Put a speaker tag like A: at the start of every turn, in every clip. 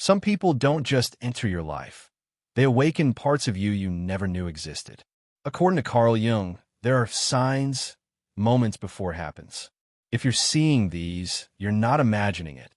A: Some people don't just enter your life. They awaken parts of you you never knew existed. According to Carl Jung, there are signs, moments before it happens. If you're seeing these, you're not imagining it.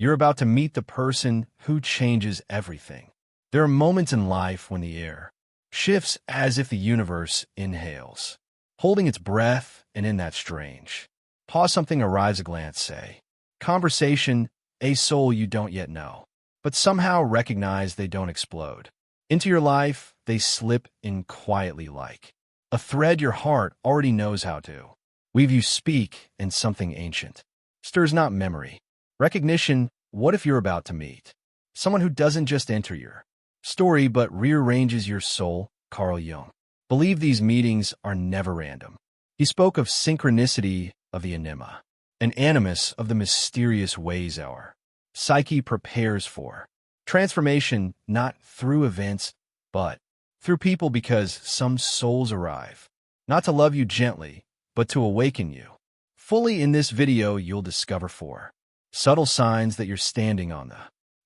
A: You're about to meet the person who changes everything. There are moments in life when the air shifts as if the universe inhales, holding its breath, and in that strange pause something arrives. A glance, say, conversation, a soul you don't yet know, but somehow recognize. They don't explode into your life, they slip in quietly like a thread your heart already knows how to weave. You speak, and something ancient stirs, not memory, recognition. What if you're about to meet someone who doesn't just enter your story but rearranges your soul? Carl Jung believed these meetings are never random. He spoke of synchronicity, of the enigma, and animus, of the mysterious ways our psyche prepares for transformation, not through events, but through people, because some souls arrive not to love you gently, but to awaken you fully. In this video, you'll discover 4 subtle signs that you're standing on the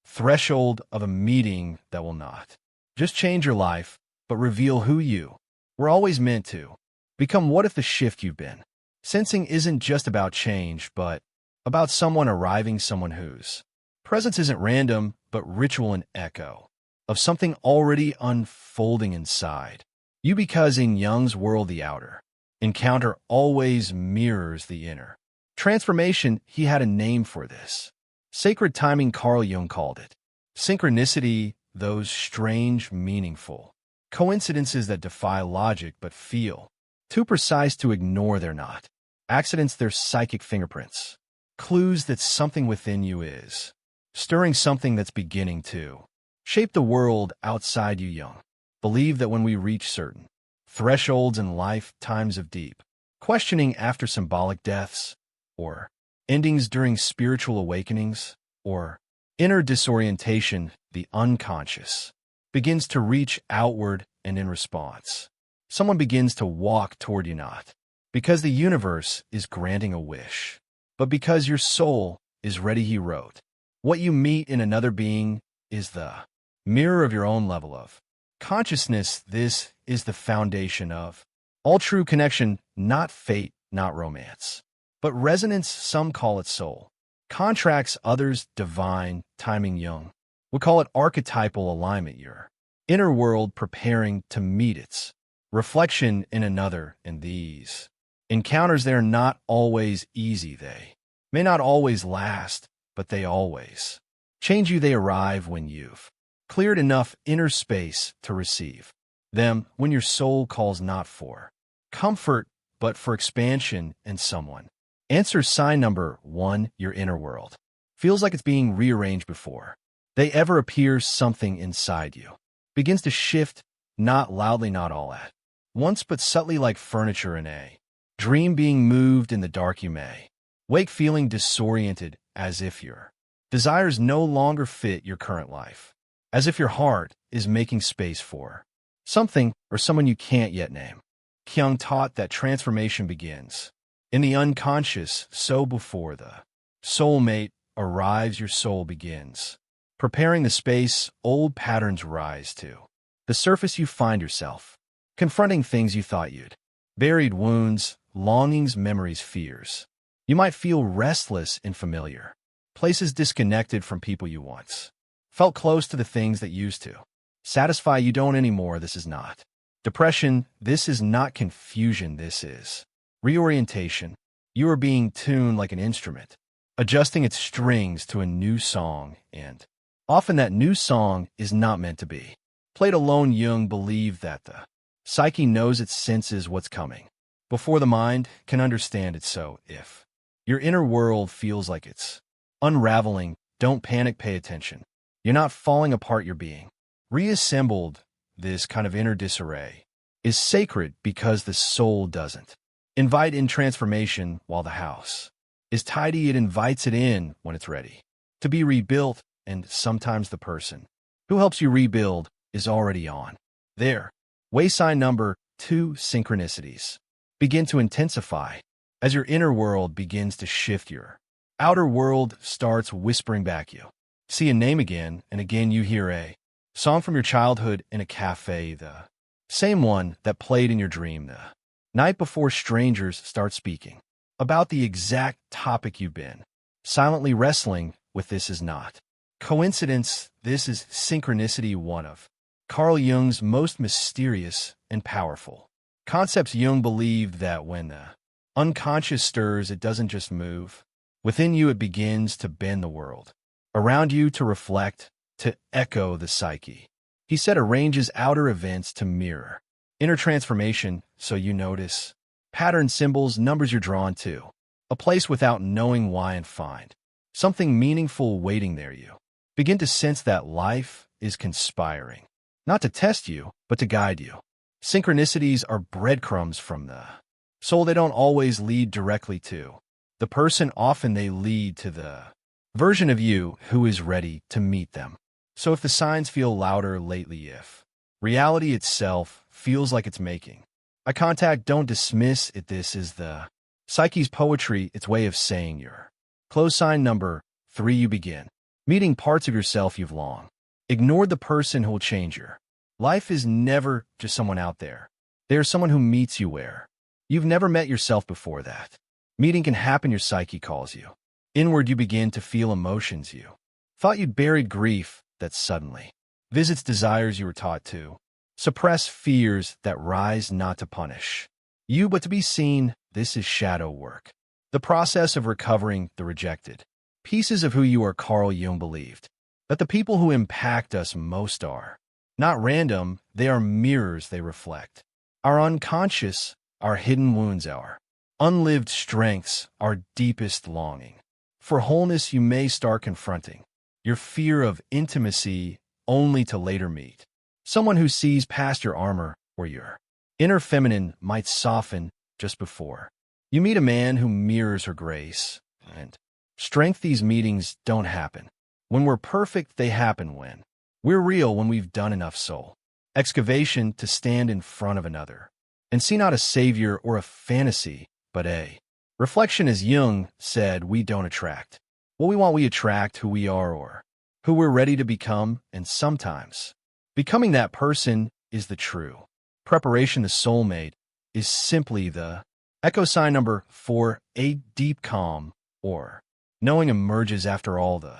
A: threshold of a meeting that will not just change your life, but reveal who you were always meant to become. What if the shift you've been sensing isn't just about change, but about someone arriving, someone whose presence isn't random, but ritual and echo of something already unfolding inside you? Because in Jung's world, the outer encounter always mirrors the inner transformation. He had a name for this: sacred timing. Carl Jung called it synchronicity, those strange, meaningful coincidences that defy logic but feel too precise to ignore. They're not accidents, they're psychic fingerprints, clues that something within you is stirring, something that's beginning to shape the world outside you. Jung believed that when we reach certain thresholds in life, times of deep questioning after symbolic deaths, or endings during spiritual awakenings, or inner disorientation, the unconscious begins to reach outward, and in response, someone begins to walk toward you, not because the universe is granting a wish, but because your soul is ready. He wrote, what you meet in another being is the mirror of your own level of consciousness. This is the foundation of all true connection, not fate, not romance, but resonance. Some call it soul contracts, others divine timing. Jung would call it archetypal alignment, your inner world preparing to meet its reflection in another. And these encounters, they're not always easy. They may not always last, but they always change you. They arrive when you've cleared enough inner space to receive them, when your soul calls not for comfort, but for expansion. And someone answers. Sign number 1, your inner world feels like it's being rearranged before they ever appear. Something inside you begins to shift, not loudly, not all at once, but subtly, like furniture in a dream being moved in the dark. You may wake feeling disoriented, as if your desires no longer fit your current life, as if your heart is making space for something or someone you can't yet name. Jung taught that transformation begins in the unconscious, so before the soulmate arrives, your soul begins preparing the space. Old patterns rise to the surface. You find yourself confronting things you thought you'd buried, wounds, longings, memories, fears. You might feel restless in familiar places, disconnected from people you once felt close to. The things that used to satisfy you don't anymore. This is not depression. This is not confusion. This is reorientation. You are being tuned like an instrument, adjusting its strings to a new song, and often that new song is not meant to be played alone. Jung believed that the psyche knows, it senses what's coming before the mind can understand it. So if your inner world feels like it's unraveling, don't panic, pay attention. You're not falling apart, you're being reassembled. This kind of inner disarray is sacred because the soul doesn't invite in transformation while the house is tidy. It invites it in when it's ready to be rebuilt, and sometimes the person who helps you rebuild is already on there. Way sign number 2, synchronicities begin to intensify as your inner world begins to shift. Your outer world starts whispering back you See a name again, and again you hear a song from your childhood in a cafe, the same one that played in your dream the night before strangers start speaking about the exact topic you've been silently wrestling with. This is not coincidence. This is synchronicity, one of Carl Jung's most mysterious and powerful concepts. Jung believed that when the unconscious stirs, it doesn't just move within you, it begins to bend the world around you, to reflect, to echo the psyche. He said arranges outer events to mirror inner transformation, so you notice pattern, symbols, numbers you're drawn to, a place without knowing why, and find something meaningful waiting there. You begin to sense that life is conspiring, not to test you, but to guide you. Synchronicities are breadcrumbs from the soul. They don't always lead directly to the person. Often they lead to the version of you who is ready to meet them. So if the signs feel louder lately, if reality itself feels like it's making eye contact, don't dismiss it. This is the psyche's poetry, its way of saying you're close. Sign number 3, you begin meeting parts of yourself you've long ignored. The person who will change your life is never just someone out there. There's someone who meets you where you've never met yourself before. That meeting can happen. Your psyche calls you inward. You begin to feel emotions you thought you'd buried, grief that suddenly visits, desires you were taught to suppress, fears that rise not to punish you but to be seen. This is shadow work, the process of recovering the rejected pieces of who you are. Carl Jung believed that the people who impact us most are not random. They are mirrors. They reflect our unconscious, our hidden wounds, our unlived strengths, our deepest longing for wholeness. You may start confronting your fear of intimacy, only to later meet someone who sees past your armor, or your inner feminine might soften just before you meet a man who mirrors her grace and strength. These meetings don't happen when we're perfect. They happen when we're real, when we've done enough soul excavation to stand in front of another and see not a savior or a fantasy, but a reflection. As Jung said, we don't attract what we want, we attract who we are, or who we're ready to become. And sometimes becoming that person is the true preparation. The soulmate is simply the echo. Sign number 4, a deep calm or knowing emerges after all the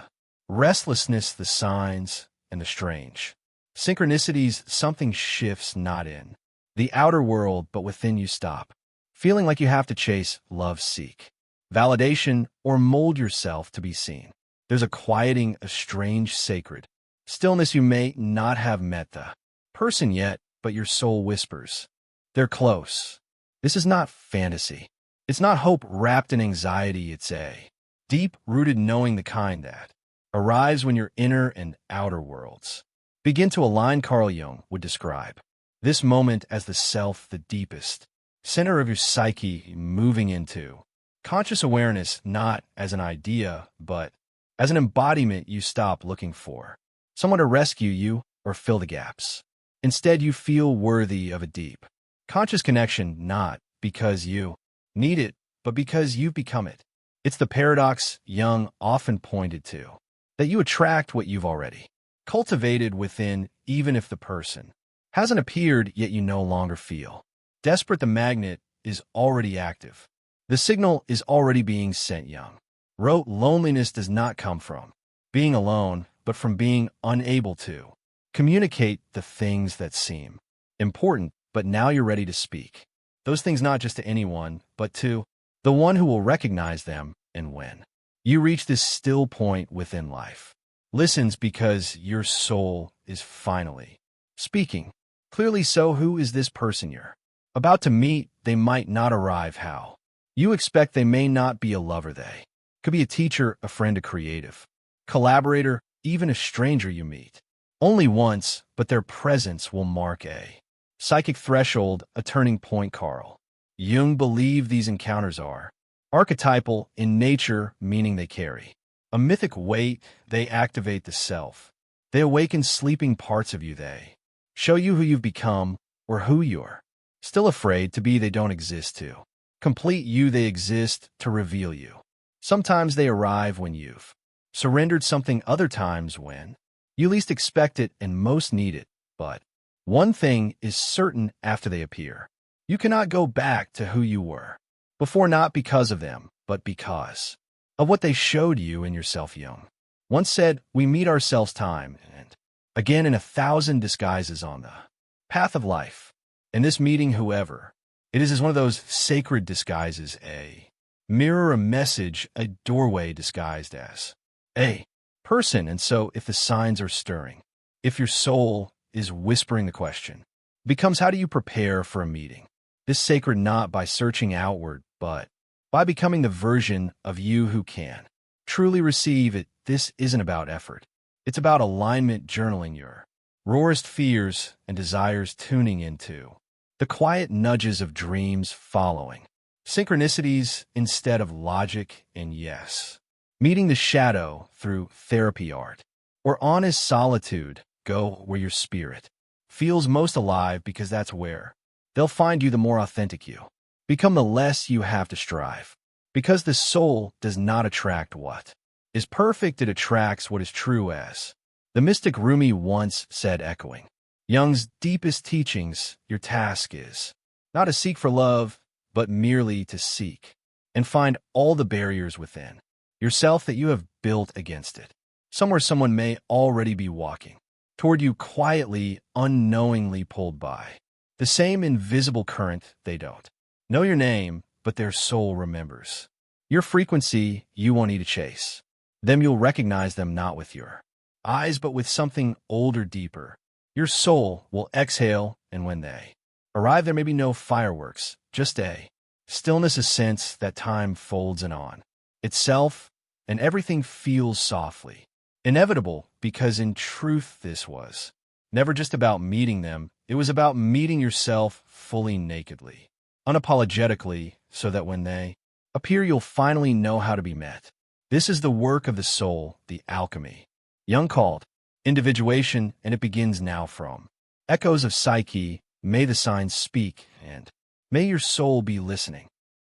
A: restlessness, the signs, and the strange synchronicities. Something shifts, not in the outer world, but within you. Stop feeling like you have to chase love, seek validation, or mold yourself to be seen. There's a quieting, a strange, sacred stillness. You may not have met the person yet, but your soul whispers they're close. This is not fantasy. It's not hope wrapped in anxiety. It's a deep-rooted knowing, the kind that arrives when your inner and outer worlds begin to align. Carl Jung would describe this moment as the self, the deepest center of your psyche, moving into conscious awareness, not as an idea, but as an embodiment. You stop looking for someone to rescue you or fill the gaps. Instead, you feel worthy of a deep, conscious connection, not because you need it, but because you've become it. It's the paradox Jung often pointed to, that you attract what you've already cultivated within, even if the person hasn't appeared yet. You no longer feel desperate. The magnet is already active. The signal is already being sent. Jung wrote, loneliness does not come from being alone, but from being unable to communicate the things that seem important. But now you're ready to speak those things, not just to anyone, but to the one who will recognize them. And when you reach this still point within life, listens because your soul is finally speaking clearly. So who is this person you're about to meet? They might not arrive how you expect. They may not be a lover. They could be a teacher, a friend, a creative collaborator, even a stranger you meet only once, but their presence will mark a psychic threshold, a turning point. Carl Jung believed these encounters are archetypal in nature, meaning they carry a mythic weight. They activate the self. They awaken sleeping parts of you. They show you who you've become or who you're still afraid to be. They don't exist to complete you. They exist to reveal you. Sometimes they arrive when you've surrendered something other times when you least expect it and most need it. But one thing is certain after they appear. You cannot go back to who you were before, not because of them, but because of what they showed you in yourself. Jung once said, "We meet ourselves time and again in 1,000 disguises on the path of life. In this meeting, whoever it is one of those sacred disguises, a mirror, a message, a doorway disguised as a person." And so if the signs are stirring, if your soul is whispering the question, becomes how do you prepare for a meeting? This sacred not by searching outward, but by becoming the version of you who can truly receive it. This isn't about effort. It's about alignment, journaling your rawest fears and desires, tuning into the quiet nudges of dreams, following synchronicities instead of logic, and yes, meeting the shadow through therapy, art, or honest solitude. Go where your spirit feels most alive, because that's where they'll find you. The more authentic you become, the less you have to strive, because the soul does not attract what is perfect, it attracts what is true, as the mystic Rumi once said, echoing Jung's deepest teachings. Your task is not to seek for love, but merely to seek and find all the barriers within yourself that you have built against it. Somewhere someone may already be walking toward you, quietly, unknowingly pulled by the same invisible current. They don't know your name, but their soul remembers your frequency. You won't need to chase them. You'll recognize them not with your eyes, but with something older, deeper. Your soul will exhale, and when they arrive, there may be no fireworks, just a stillness, a sense that time folds in on itself, and everything feels softly inevitable, because in truth, this was never just about meeting them. It was about meeting yourself fully, nakedly, unapologetically, so that when they appear, you'll finally know how to be met. This is the work of the soul, the alchemy Jung called individuation, and it begins now. From echoes of psyche, may the signs speak, and may your soul be listening.